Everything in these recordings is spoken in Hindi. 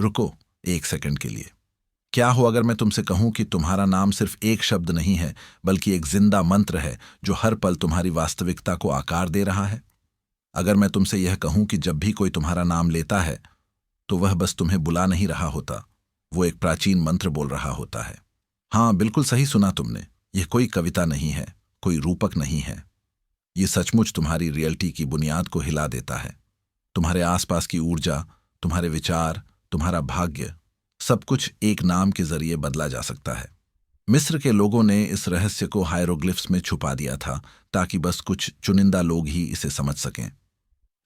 रुको, एक सेकंड के लिए। क्या हो अगर मैं तुमसे कहूं कि तुम्हारा नाम सिर्फ एक शब्द नहीं है, बल्कि एक जिंदा मंत्र है जो हर पल तुम्हारी वास्तविकता को आकार दे रहा है? अगर मैं तुमसे यह कहूं कि जब भी कोई तुम्हारा नाम लेता है तो वह बस तुम्हें बुला नहीं रहा होता, वो एक प्राचीन मंत्र बोल रहा होता है। हाँ, बिल्कुल सही सुना तुमने। यह कोई कविता नहीं है, कोई रूपक नहीं है। ये सचमुच तुम्हारी रियलिटी की बुनियाद को हिला देता है। तुम्हारे आसपास की ऊर्जा, तुम्हारे विचार, तुम्हारा भाग्य, सब कुछ एक नाम के जरिए बदला जा सकता है। मिस्र के लोगों ने इस रहस्य को हायरोग्लिफ्स में छुपा दिया था ताकि बस कुछ चुनिंदा लोग ही इसे समझ सकें।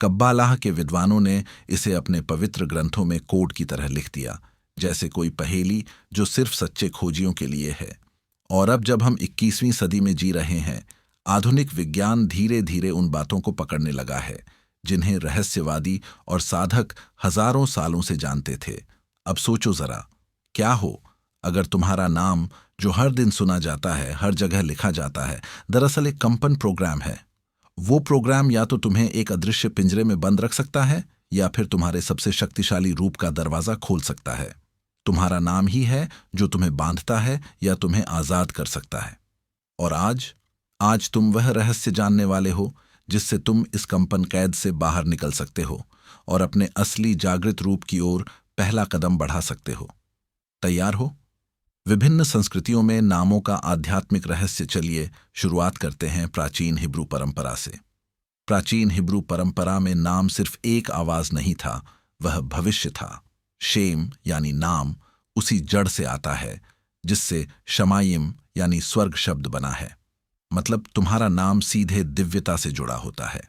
कब्बालाह के विद्वानों ने इसे अपने पवित्र ग्रंथों में कोड की तरह लिख दिया, जैसे कोई पहेली जो सिर्फ सच्चे खोजियों के लिए है। और अब जब हम 21वीं सदी में जी रहे हैं, आधुनिक विज्ञान धीरे धीरे उन बातों को पकड़ने लगा है जिन्हें रहस्यवादी और साधक हजारों सालों से जानते थे। अब सोचो जरा, क्या हो अगर तुम्हारा नाम जो हर दिन सुना जाता है, हर जगह लिखा जाता है, दरअसल एक कंपन प्रोग्राम है। वो प्रोग्राम या तो तुम्हें एक अदृश्य पिंजरे में बंद रख सकता है या फिर तुम्हारे सबसे शक्तिशाली रूप का दरवाजा खोल सकता है। तुम्हारा नाम ही है जो तुम्हें बांधता है या तुम्हें आजाद कर सकता है। और आज तुम वह रहस्य जानने वाले हो जिससे तुम इस कंपन कैद से बाहर निकल सकते हो और अपने असली जागृत रूप की ओर पहला कदम बढ़ा सकते हो। तैयार हो? विभिन्न संस्कृतियों में नामों का आध्यात्मिक रहस्य। चलिए शुरुआत करते हैं प्राचीन हिब्रू परंपरा से। प्राचीन हिब्रू परंपरा में नाम सिर्फ एक आवाज नहीं था, वह भविष्य था। शेम यानी नाम उसी जड़ से आता है जिससे शमाइम यानी स्वर्ग शब्द बना है। मतलब तुम्हारा नाम सीधे दिव्यता से जुड़ा होता है।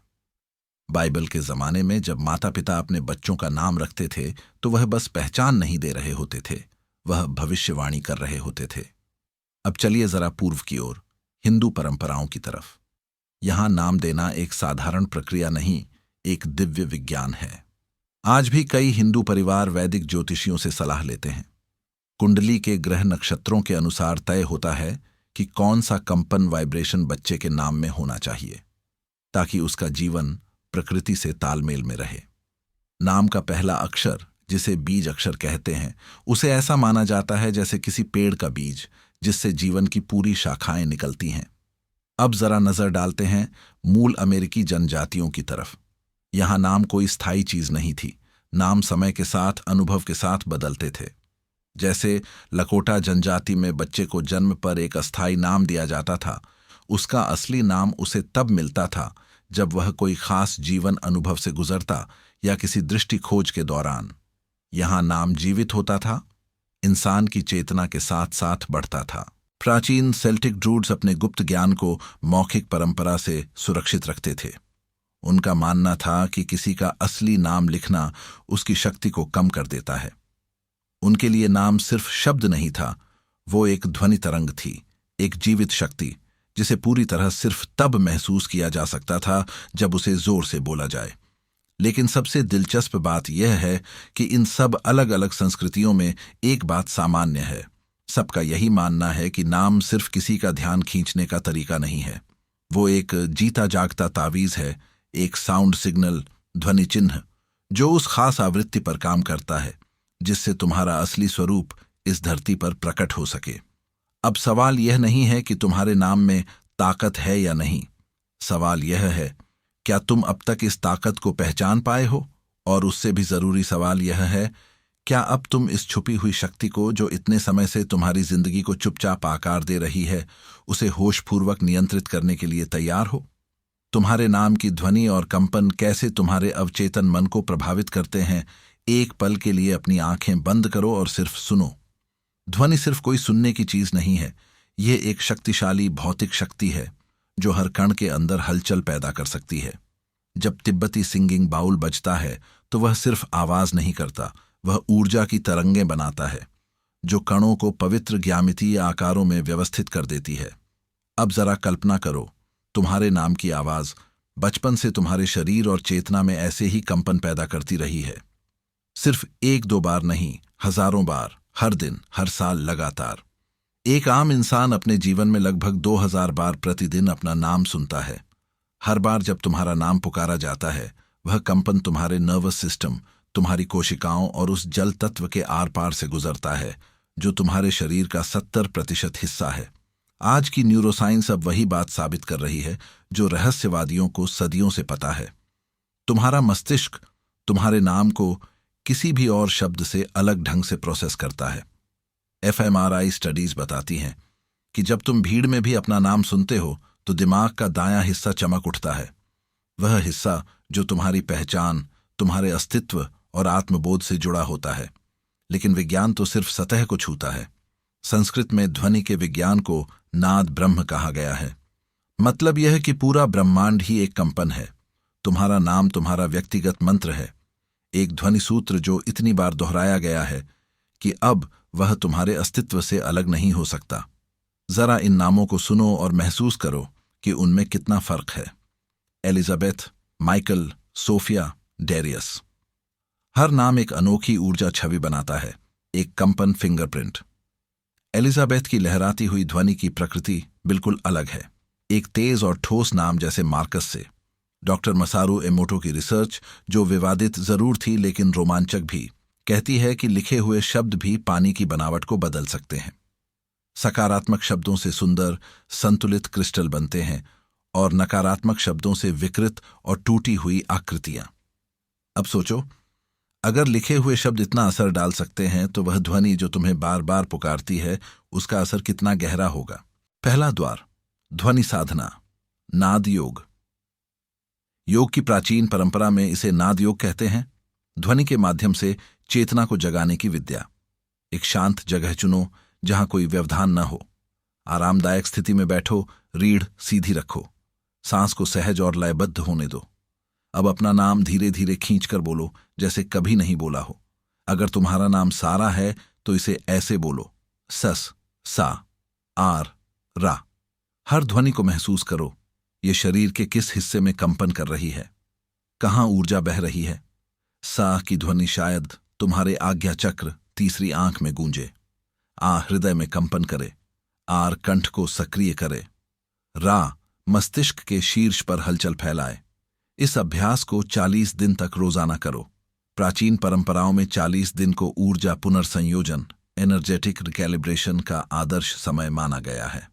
बाइबल के जमाने में जब माता पिता अपने बच्चों का नाम रखते थे तो वह बस पहचान नहीं दे रहे होते थे, वह भविष्यवाणी कर रहे होते थे। अब चलिए जरा पूर्व की ओर, हिंदू परंपराओं की तरफ। यहां नाम देना एक साधारण प्रक्रिया नहीं, एक दिव्य विज्ञान है। आज भी कई हिंदू परिवार वैदिक ज्योतिषियों से सलाह लेते हैं। कुंडली के ग्रह नक्षत्रों के अनुसार तय होता है कि कौन सा कंपन वाइब्रेशन बच्चे के नाम में होना चाहिए ताकि उसका जीवन प्रकृति से तालमेल में रहे। नाम का पहला अक्षर, जिसे बीज अक्षर कहते हैं, उसे ऐसा माना जाता है जैसे किसी पेड़ का बीज जिससे जीवन की पूरी शाखाएं निकलती हैं। अब जरा नजर डालते हैं मूल अमेरिकी जनजातियों की तरफ। यहां नाम कोई स्थायी चीज नहीं थी। नाम समय के साथ, अनुभव के साथ बदलते थे। जैसे लकोटा जनजाति में बच्चे को जन्म पर एक अस्थायी नाम दिया जाता था, उसका असली नाम उसे तब मिलता था जब वह कोई खास जीवन अनुभव से गुजरता या किसी दृष्टि खोज के दौरान। यहां नाम जीवित होता था, इंसान की चेतना के साथ साथ बढ़ता था। प्राचीन सेल्टिक ड्रूड्स अपने गुप्त ज्ञान को मौखिक परंपरा से सुरक्षित रखते थे। उनका मानना था कि किसी का असली नाम लिखना उसकी शक्ति को कम कर देता है। उनके लिए नाम सिर्फ शब्द नहीं था, वो एक ध्वनि तरंग थी, एक जीवित शक्ति जिसे पूरी तरह सिर्फ तब महसूस किया जा सकता था जब उसे जोर से बोला जाए। लेकिन सबसे दिलचस्प बात यह है कि इन सब अलग अलग संस्कृतियों में एक बात सामान्य है। सबका यही मानना है कि नाम सिर्फ किसी का ध्यान खींचने का तरीका नहीं है, वो एक जीता जागता तावीज है, एक साउंड सिग्नल, ध्वनि चिन्ह जो उस खास आवृत्ति पर काम करता है जिससे तुम्हारा असली स्वरूप इस धरती पर प्रकट हो सके। अब सवाल यह नहीं है कि तुम्हारे नाम में ताकत है या नहीं, सवाल यह है क्या तुम अब तक इस ताकत को पहचान पाए हो। और उससे भी जरूरी सवाल यह है, क्या अब तुम इस छुपी हुई शक्ति को जो इतने समय से तुम्हारी जिंदगी को चुपचाप आकार दे रही है, उसे होशपूर्वक नियंत्रित करने के लिए तैयार हो। तुम्हारे नाम की ध्वनि और कंपन कैसे तुम्हारे अवचेतन मन को प्रभावित करते हैं, एक पल के लिए अपनी आंखें बंद करो और सिर्फ सुनो। ध्वनि सिर्फ कोई सुनने की चीज नहीं है, यह एक शक्तिशाली भौतिक शक्ति है जो हर कण के अंदर हलचल पैदा कर सकती है। जब तिब्बती सिंगिंग बाउल बजता है तो वह सिर्फ आवाज नहीं करता, वह ऊर्जा की तरंगें बनाता है जो कणों को पवित्र ज्यामितीय आकारों में व्यवस्थित कर देती है। अब जरा कल्पना करो, तुम्हारे नाम की आवाज बचपन से तुम्हारे शरीर और चेतना में ऐसे ही कंपन पैदा करती रही है। सिर्फ एक दो बार नहीं, हजारों बार, हर दिन, हर साल, लगातार। एक आम इंसान अपने जीवन में लगभग 2000 बार प्रतिदिन अपना नाम सुनता है। हर बार जब तुम्हारा नाम पुकारा जाता है, वह कंपन तुम्हारे नर्वस सिस्टम, तुम्हारी कोशिकाओं और उस जल तत्व के आर पार से गुजरता है जो तुम्हारे शरीर का 70% हिस्सा है। आज की न्यूरोसाइंस अब वही बात साबित कर रही है जो रहस्यवादियों को सदियों से पता है। तुम्हारा मस्तिष्क तुम्हारे नाम को किसी भी और शब्द से अलग ढंग से प्रोसेस करता है। fMRI स्टडीज बताती हैं कि जब तुम भीड़ में भी अपना नाम सुनते हो तो दिमाग का दायां हिस्सा चमक उठता है, वह हिस्सा जो तुम्हारी पहचान, तुम्हारे अस्तित्व और आत्मबोध से जुड़ा होता है। लेकिन विज्ञान तो सिर्फ सतह को छूता है। संस्कृत में ध्वनि के विज्ञान को नाद ब्रह्म कहा गया है। मतलब यह है कि पूरा ब्रह्मांड ही एक कंपन है। तुम्हारा नाम तुम्हारा व्यक्तिगत मंत्र है, एक ध्वनि सूत्र जो इतनी बार दोहराया गया है कि अब वह तुम्हारे अस्तित्व से अलग नहीं हो सकता। जरा इन नामों को सुनो और महसूस करो कि उनमें कितना फर्क है। Elizabeth, Michael, Sophia, Darius. हर नाम एक अनोखी ऊर्जा छवि बनाता है, एक कंपन फिंगरप्रिंट। एलिजाबेथ की लहराती हुई ध्वनि की प्रकृति बिल्कुल अलग है, एक तेज और ठोस नाम जैसे मार्कस से। डॉक्टर मसारू एमोटो की रिसर्च, जो विवादित जरूर थी लेकिन रोमांचक भी, कहती है कि लिखे हुए शब्द भी पानी की बनावट को बदल सकते हैं। सकारात्मक शब्दों से सुंदर, संतुलित क्रिस्टल बनते हैं और नकारात्मक शब्दों से विकृत और टूटी हुई आकृतियां। अब सोचो, अगर लिखे हुए शब्द इतना असर डाल सकते हैं तो वह ध्वनि जो तुम्हें बार बार पुकारती है, उसका असर कितना गहरा होगा। पहला द्वार, ध्वनि साधना, नाद योग। योग की प्राचीन परंपरा में इसे नाद योग कहते हैं। ध्वनि के माध्यम से चेतना को जगाने की विद्या। एक शांत जगह चुनो जहां कोई व्यवधान न हो। आरामदायक स्थिति में बैठो, रीढ़ सीधी रखो, सांस को सहज और लयबद्ध होने दो। अब अपना नाम धीरे धीरे खींचकर बोलो जैसे कभी नहीं बोला हो। अगर तुम्हारा नाम सारा है तो इसे ऐसे बोलो, सस, सा, आर, रा। हर ध्वनि को महसूस करो, ये शरीर के किस हिस्से में कंपन कर रही है, कहाँ ऊर्जा बह रही है। सा की ध्वनि शायद तुम्हारे आज्ञा चक्र, तीसरी आंख में गूंजे। आ हृदय में कंपन करे। आर कंठ को सक्रिय करे। रा मस्तिष्क के शीर्ष पर हलचल फैलाए। इस अभ्यास को 40 दिन तक रोजाना करो। प्राचीन परंपराओं में 40 दिन को ऊर्जा पुनर्संयोजन, एनर्जेटिक रिकैलिब्रेशन का आदर्श समय माना गया है।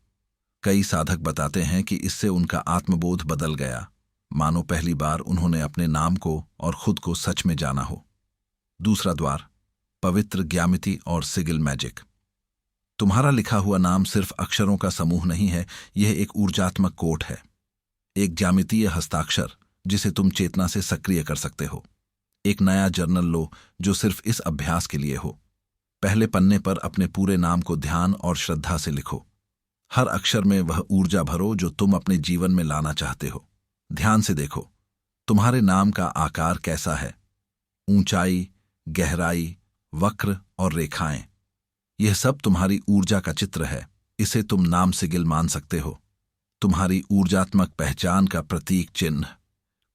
कई साधक बताते हैं कि इससे उनका आत्मबोध बदल गया, मानो पहली बार उन्होंने अपने नाम को और खुद को सच में जाना हो। दूसरा द्वार, पवित्र ज्यामिति और सिगिल मैजिक। तुम्हारा लिखा हुआ नाम सिर्फ अक्षरों का समूह नहीं है, यह एक ऊर्जात्मक कोट है, एक ज्यामितीय हस्ताक्षर जिसे तुम चेतना से सक्रिय कर सकते हो। एक नया जर्नल लो जो सिर्फ इस अभ्यास के लिए हो। पहले पन्ने पर अपने पूरे नाम को ध्यान और श्रद्धा से लिखो। हर अक्षर में वह ऊर्जा भरो जो तुम अपने जीवन में लाना चाहते हो। ध्यान से देखो, तुम्हारे नाम का आकार कैसा है, ऊंचाई, गहराई, वक्र और रेखाएं। यह सब तुम्हारी ऊर्जा का चित्र है। इसे तुम नाम सिगिल मान सकते हो, तुम्हारी ऊर्जात्मक पहचान का प्रतीक चिन्ह।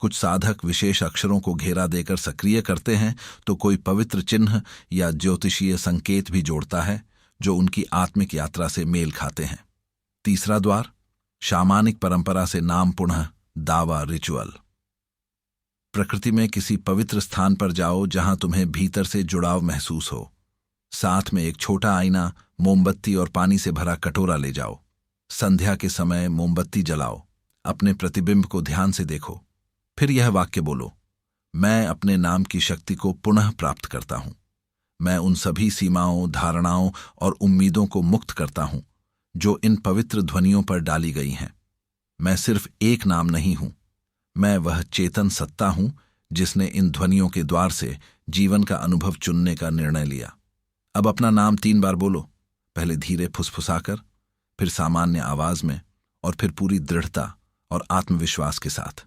कुछ साधक विशेष अक्षरों को घेरा देकर सक्रिय करते हैं, तो कोई पवित्र चिन्ह या ज्योतिषीय संकेत भी जोड़ता है जो उनकी आत्मिक यात्रा से मेल खाते हैं। तीसरा द्वार, शामानिक परंपरा से नाम पुनः दावा रिचुअल। प्रकृति में किसी पवित्र स्थान पर जाओ जहां तुम्हें भीतर से जुड़ाव महसूस हो। साथ में एक छोटा आईना, मोमबत्ती और पानी से भरा कटोरा ले जाओ। संध्या के समय मोमबत्ती जलाओ, अपने प्रतिबिंब को ध्यान से देखो। फिर यह वाक्य बोलो, मैं अपने नाम की शक्ति को पुनः प्राप्त करता हूं। मैं उन सभी सीमाओं, धारणाओं और उम्मीदों को मुक्त करता हूं जो इन पवित्र ध्वनियों पर डाली गई हैं। मैं सिर्फ एक नाम नहीं हूं, मैं वह चेतन सत्ता हूं जिसने इन ध्वनियों के द्वार से जीवन का अनुभव चुनने का निर्णय लिया। अब अपना नाम 3 बार बोलो, पहले धीरे फुसफुसाकर, फिर सामान्य आवाज में और फिर पूरी दृढ़ता और आत्मविश्वास के साथ।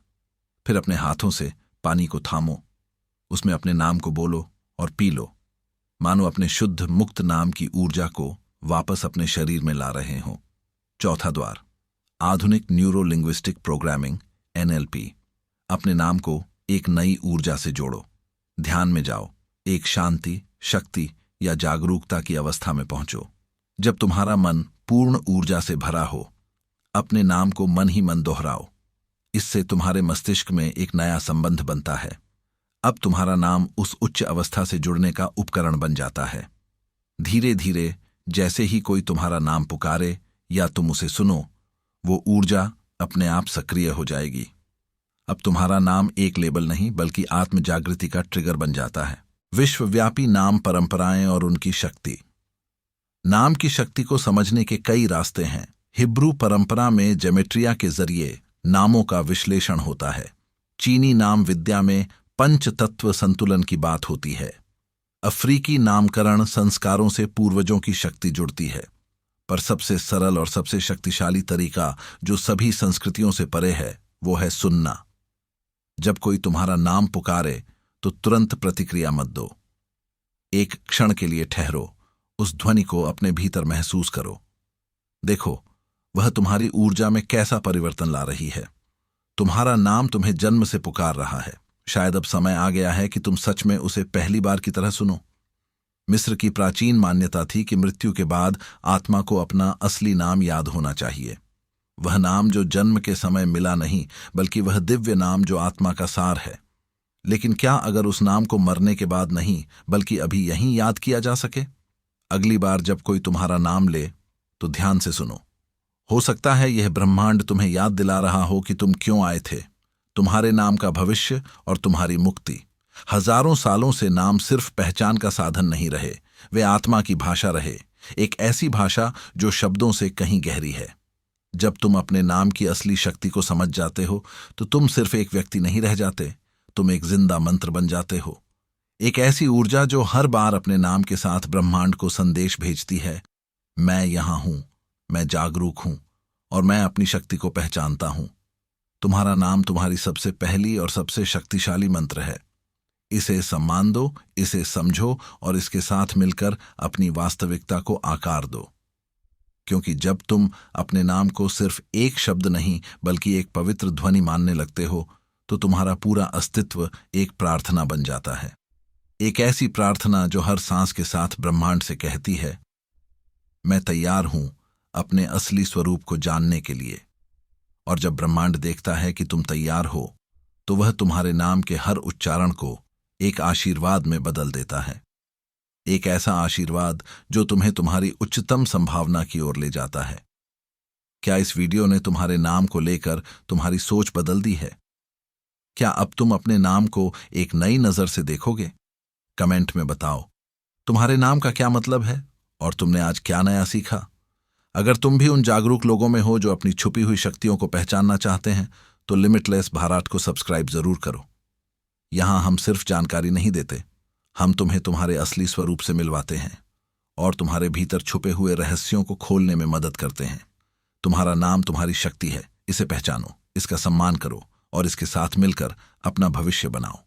फिर अपने हाथों से पानी को थामो, उसमें अपने नाम को बोलो और पी लो, मानो अपने शुद्ध मुक्त नाम की ऊर्जा को वापस अपने शरीर में ला रहे हों। चौथा द्वार, आधुनिक न्यूरो लिंग्विस्टिक प्रोग्रामिंग NLP। अपने नाम को एक नई ऊर्जा से जोड़ो। ध्यान में जाओ, एक शांति, शक्ति या जागरूकता की अवस्था में पहुंचो। जब तुम्हारा मन पूर्ण ऊर्जा से भरा हो, अपने नाम को मन ही मन दोहराओ। इससे तुम्हारे मस्तिष्क में एक नया संबंध बनता है। अब तुम्हारा नाम उस उच्च अवस्था से जुड़ने का उपकरण बन जाता है। धीरे धीरे जैसे ही कोई तुम्हारा नाम पुकारे या तुम उसे सुनो, वो ऊर्जा अपने आप सक्रिय हो जाएगी। अब तुम्हारा नाम एक लेबल नहीं बल्कि आत्म जागृति का ट्रिगर बन जाता है। विश्वव्यापी नाम परंपराएं और उनकी शक्ति। नाम की शक्ति को समझने के कई रास्ते हैं। हिब्रू परंपरा में जेमेट्रिया के जरिए नामों का विश्लेषण होता है। चीनी नाम विद्या में पंच तत्व संतुलन की बात होती है। अफ्रीकी नामकरण संस्कारों से पूर्वजों की शक्ति जुड़ती है। पर सबसे सरल और सबसे शक्तिशाली तरीका जो सभी संस्कृतियों से परे है, वो है सुनना। जब कोई तुम्हारा नाम पुकारे तो तुरंत प्रतिक्रिया मत दो। एक क्षण के लिए ठहरो, उस ध्वनि को अपने भीतर महसूस करो। देखो वह तुम्हारी ऊर्जा में कैसा परिवर्तन ला रही है। तुम्हारा नाम तुम्हें जन्म से पुकार रहा है। शायद अब समय आ गया है कि तुम सच में उसे पहली बार की तरह सुनो। मिस्र की प्राचीन मान्यता थी कि मृत्यु के बाद आत्मा को अपना असली नाम याद होना चाहिए। वह नाम जो जन्म के समय मिला नहीं, बल्कि वह दिव्य नाम जो आत्मा का सार है। लेकिन क्या अगर उस नाम को मरने के बाद नहीं, बल्कि अभी यहीं याद किया जा सके? अगली बार जब कोई तुम्हारा नाम ले तो ध्यान से सुनो। हो सकता है यह ब्रह्मांड तुम्हें याद दिला रहा हो कि तुम क्यों आए थे। तुम्हारे नाम का भविष्य और तुम्हारी मुक्ति। हजारों सालों से नाम सिर्फ पहचान का साधन नहीं रहे, वे आत्मा की भाषा रहे। एक ऐसी भाषा जो शब्दों से कहीं गहरी है। जब तुम अपने नाम की असली शक्ति को समझ जाते हो तो तुम सिर्फ एक व्यक्ति नहीं रह जाते, तुम एक जिंदा मंत्र बन जाते हो। एक ऐसी ऊर्जा जो हर बार अपने नाम के साथ ब्रह्मांड को संदेश भेजती है, मैं यहां हूं, मैं जागरूक हूं और मैं अपनी शक्ति को पहचानता हूं। तुम्हारा नाम तुम्हारी सबसे पहली और सबसे शक्तिशाली मंत्र है। इसे सम्मान दो, इसे समझो और इसके साथ मिलकर अपनी वास्तविकता को आकार दो। क्योंकि जब तुम अपने नाम को सिर्फ एक शब्द नहीं बल्कि एक पवित्र ध्वनि मानने लगते हो तो तुम्हारा पूरा अस्तित्व एक प्रार्थना बन जाता है। एक ऐसी प्रार्थना जो हर सांस के साथ ब्रह्मांड से कहती है, मैं तैयार हूं अपने असली स्वरूप को जानने के लिए। और जब ब्रह्मांड देखता है कि तुम तैयार हो तो वह तुम्हारे नाम के हर उच्चारण को एक आशीर्वाद में बदल देता है। एक ऐसा आशीर्वाद जो तुम्हें तुम्हारी उच्चतम संभावना की ओर ले जाता है। क्या इस वीडियो ने तुम्हारे नाम को लेकर तुम्हारी सोच बदल दी है? क्या अब तुम अपने नाम को एक नई नजर से देखोगे? कमेंट में बताओ तुम्हारे नाम का क्या मतलब है और तुमने आज क्या नया सीखा। अगर तुम भी उन जागरूक लोगों में हो जो अपनी छुपी हुई शक्तियों को पहचानना चाहते हैं तो लिमिटलेस भारत को सब्सक्राइब जरूर करो। यहां हम सिर्फ जानकारी नहीं देते, हम तुम्हें तुम्हारे असली स्वरूप से मिलवाते हैं और तुम्हारे भीतर छुपे हुए रहस्यों को खोलने में मदद करते हैं। तुम्हारा नाम तुम्हारी शक्ति है, इसे पहचानो, इसका सम्मान करो और इसके साथ मिलकर अपना भविष्य बनाओ।